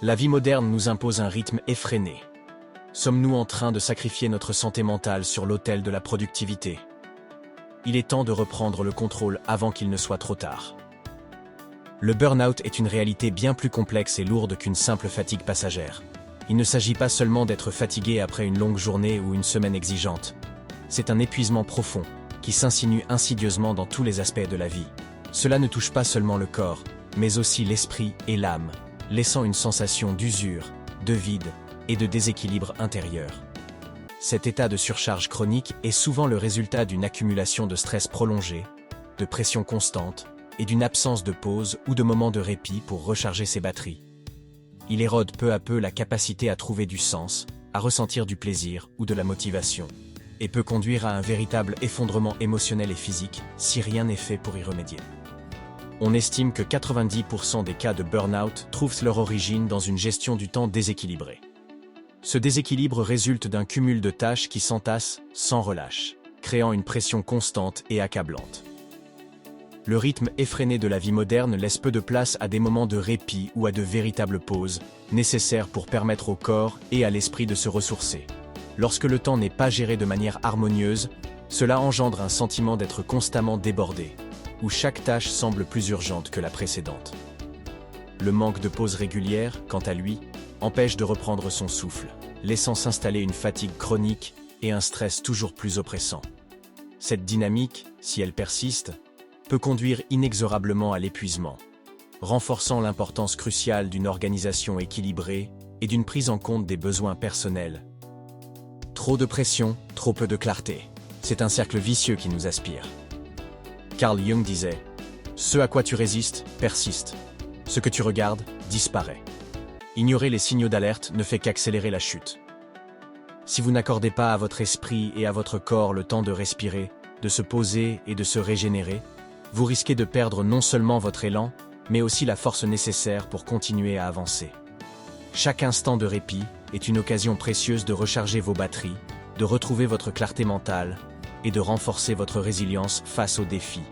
La vie moderne nous impose un rythme effréné. Sommes-nous en train de sacrifier notre santé mentale sur l'autel de la productivité? Il est temps de reprendre le contrôle avant qu'il ne soit trop tard. Le burn-out est une réalité bien plus complexe et lourde qu'une simple fatigue passagère. Il ne s'agit pas seulement d'être fatigué après une longue journée ou une semaine exigeante. C'est un épuisement profond, qui s'insinue insidieusement dans tous les aspects de la vie. Cela ne touche pas seulement le corps, mais aussi l'esprit et l'âme, laissant une sensation d'usure, de vide et de déséquilibre intérieur. Cet état de surcharge chronique est souvent le résultat d'une accumulation de stress prolongé, de pression constante et d'une absence de pause ou de moments de répit pour recharger ses batteries. Il érode peu à peu la capacité à trouver du sens, à ressentir du plaisir ou de la motivation, et peut conduire à un véritable effondrement émotionnel et physique si rien n'est fait pour y remédier. On estime que 90% des cas de burn-out trouvent leur origine dans une gestion du temps déséquilibrée. Ce déséquilibre résulte d'un cumul de tâches qui s'entassent sans relâche, créant une pression constante et accablante. Le rythme effréné de la vie moderne laisse peu de place à des moments de répit ou à de véritables pauses, nécessaires pour permettre au corps et à l'esprit de se ressourcer. Lorsque le temps n'est pas géré de manière harmonieuse, cela engendre un sentiment d'être constamment débordé, où chaque tâche semble plus urgente que la précédente. Le manque de pause régulière, quant à lui, empêche de reprendre son souffle, laissant s'installer une fatigue chronique et un stress toujours plus oppressant. Cette dynamique, si elle persiste, peut conduire inexorablement à l'épuisement, renforçant l'importance cruciale d'une organisation équilibrée et d'une prise en compte des besoins personnels. Trop de pression, trop peu de clarté. C'est un cercle vicieux qui nous aspire. Carl Jung disait « Ce à quoi tu résistes, persiste. Ce que tu regardes, disparaît. » Ignorer les signaux d'alerte ne fait qu'accélérer la chute. Si vous n'accordez pas à votre esprit et à votre corps le temps de respirer, de se poser et de se régénérer, vous risquez de perdre non seulement votre élan, mais aussi la force nécessaire pour continuer à avancer. Chaque instant de répit est une occasion précieuse de recharger vos batteries, de retrouver votre clarté mentale et de renforcer votre résilience face aux défis.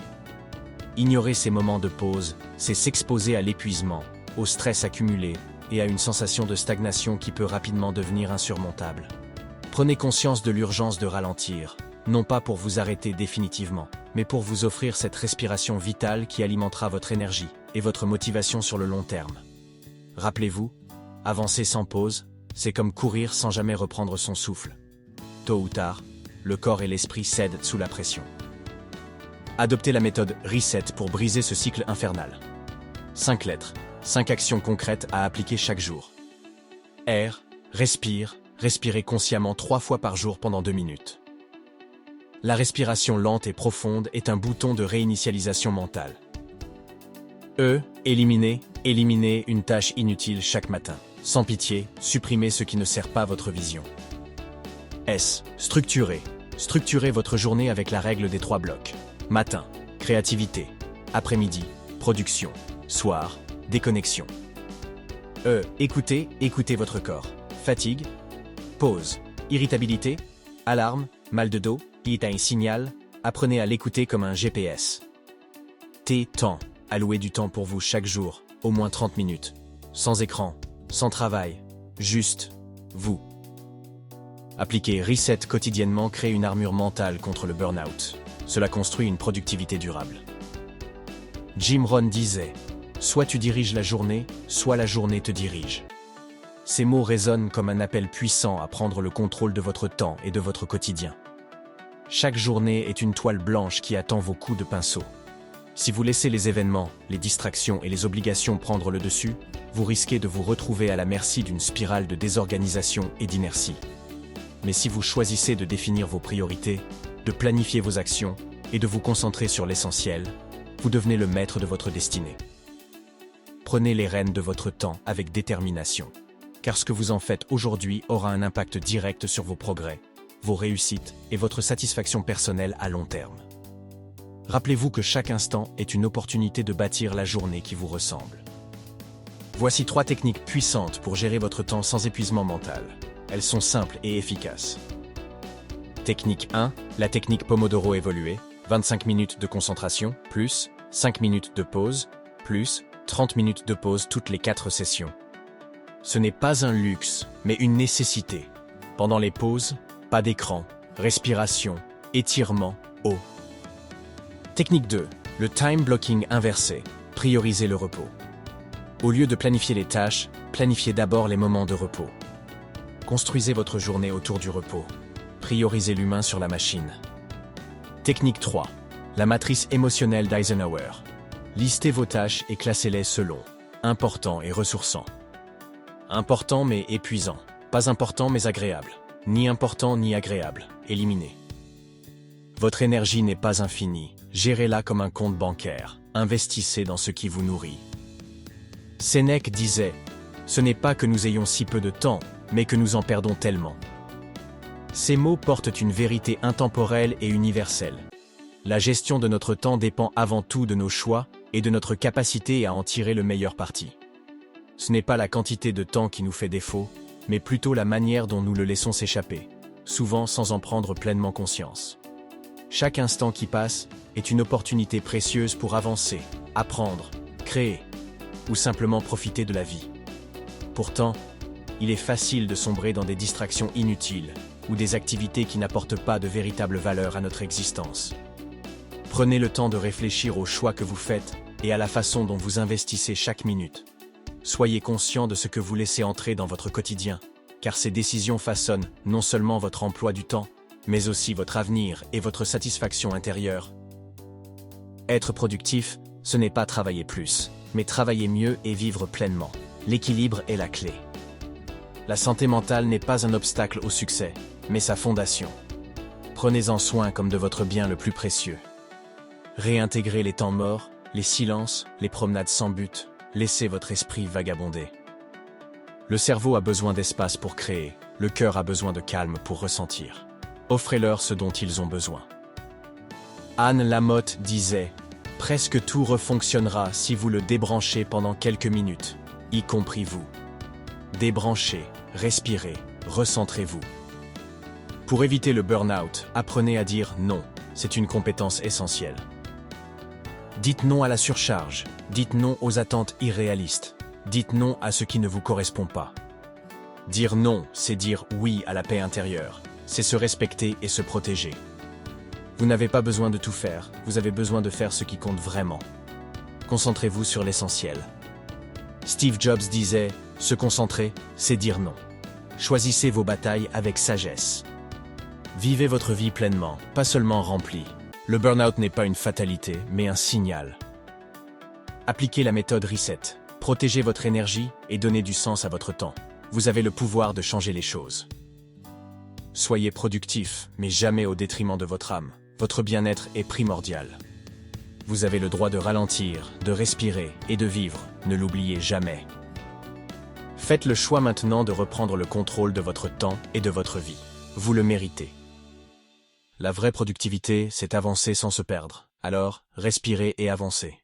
Ignorer ces moments de pause, c'est s'exposer à l'épuisement, au stress accumulé et à une sensation de stagnation qui peut rapidement devenir insurmontable. Prenez conscience de l'urgence de ralentir, non pas pour vous arrêter définitivement, mais pour vous offrir cette respiration vitale qui alimentera votre énergie et votre motivation sur le long terme. Rappelez-vous, avancer sans pause, c'est comme courir sans jamais reprendre son souffle. Tôt ou tard, le corps et l'esprit cèdent sous la pression. Adoptez la méthode RESET pour briser ce cycle infernal. 5 lettres, 5 actions concrètes à appliquer chaque jour. R, respirez consciemment 3 fois par jour pendant 2 minutes. La respiration lente et profonde est un bouton de réinitialisation mentale. E, éliminez une tâche inutile chaque matin. Sans pitié, supprimez ce qui ne sert pas votre vision. S, structurez votre journée avec la règle des 3 blocs. Matin, créativité. Après-midi, production. Soir, déconnexion. E, écoutez votre corps. Fatigue, pause, irritabilité, alarme, mal de dos, il est un signal, apprenez à l'écouter comme un GPS. T, temps, allouez du temps pour vous chaque jour, au moins 30 minutes. Sans écran, sans travail, juste vous. Appliquer Reset quotidiennement crée une armure mentale contre le burn-out. Cela construit une productivité durable. Jim Rohn disait « Soit tu diriges la journée, soit la journée te dirige ». Ces mots résonnent comme un appel puissant à prendre le contrôle de votre temps et de votre quotidien. Chaque journée est une toile blanche qui attend vos coups de pinceau. Si vous laissez les événements, les distractions et les obligations prendre le dessus, vous risquez de vous retrouver à la merci d'une spirale de désorganisation et d'inertie. Mais si vous choisissez de définir vos priorités, de planifier vos actions et de vous concentrer sur l'essentiel, vous devenez le maître de votre destinée. Prenez les rênes de votre temps avec détermination, car ce que vous en faites aujourd'hui aura un impact direct sur vos progrès, vos réussites et votre satisfaction personnelle à long terme. Rappelez-vous que chaque instant est une opportunité de bâtir la journée qui vous ressemble. Voici 3 techniques puissantes pour gérer votre temps sans épuisement mental. Elles sont simples et efficaces. Technique 1, la technique Pomodoro évoluée, 25 minutes de concentration, plus 5 minutes de pause, plus 30 minutes de pause toutes les 4 sessions. Ce n'est pas un luxe, mais une nécessité. Pendant les pauses, pas d'écran, respiration, étirement, eau. Technique 2. Le time blocking inversé. Priorisez le repos. Au lieu de planifier les tâches, planifiez d'abord les moments de repos. Construisez votre journée autour du repos. Priorisez l'humain sur la machine. Technique 3. La matrice émotionnelle d'Eisenhower. Listez vos tâches et classez-les selon important et ressourçant. Important mais épuisant. Pas important mais agréable. Ni important ni agréable. Éliminez. Votre énergie n'est pas infinie. Gérez-la comme un compte bancaire. Investissez dans ce qui vous nourrit. Sénèque disait « Ce n'est pas que nous ayons si peu de temps, mais que nous en perdons tellement. » Ces mots portent une vérité intemporelle et universelle. La gestion de notre temps dépend avant tout de nos choix et de notre capacité à en tirer le meilleur parti. Ce n'est pas la quantité de temps qui nous fait défaut, mais plutôt la manière dont nous le laissons s'échapper, souvent sans en prendre pleinement conscience. Chaque instant qui passe est une opportunité précieuse pour avancer, apprendre, créer, ou simplement profiter de la vie. Pourtant, il est facile de sombrer dans des distractions inutiles ou des activités qui n'apportent pas de véritable valeur à notre existence. Prenez le temps de réfléchir aux choix que vous faites et à la façon dont vous investissez chaque minute. Soyez conscient de ce que vous laissez entrer dans votre quotidien, car ces décisions façonnent non seulement votre emploi du temps, mais aussi votre avenir et votre satisfaction intérieure. Être productif, ce n'est pas travailler plus, mais travailler mieux et vivre pleinement. L'équilibre est la clé. La santé mentale n'est pas un obstacle au succès, mais sa fondation. Prenez-en soin comme de votre bien le plus précieux. Réintégrez les temps morts, les silences, les promenades sans but, laissez votre esprit vagabonder. Le cerveau a besoin d'espace pour créer, le cœur a besoin de calme pour ressentir. Offrez-leur ce dont ils ont besoin. Anne Lamotte disait « Presque tout refonctionnera si vous le débranchez pendant quelques minutes, y compris vous. Débranchez, respirez, recentrez-vous. » Pour éviter le burn-out, apprenez à dire non, c'est une compétence essentielle. Dites non à la surcharge, dites non aux attentes irréalistes, dites non à ce qui ne vous correspond pas. Dire non, c'est dire oui à la paix intérieure, c'est se respecter et se protéger. Vous n'avez pas besoin de tout faire, vous avez besoin de faire ce qui compte vraiment. Concentrez-vous sur l'essentiel. Steve Jobs disait « Se concentrer, c'est dire non. » Choisissez vos batailles avec sagesse. Vivez votre vie pleinement, pas seulement remplie. Le burn-out n'est pas une fatalité, mais un signal. Appliquez la méthode Reset. Protégez votre énergie et donnez du sens à votre temps. Vous avez le pouvoir de changer les choses. Soyez productif, mais jamais au détriment de votre âme. Votre bien-être est primordial. Vous avez le droit de ralentir, de respirer et de vivre, ne l'oubliez jamais. Faites le choix maintenant de reprendre le contrôle de votre temps et de votre vie. Vous le méritez. La vraie productivité, c'est avancer sans se perdre. Alors, respirez et avancez.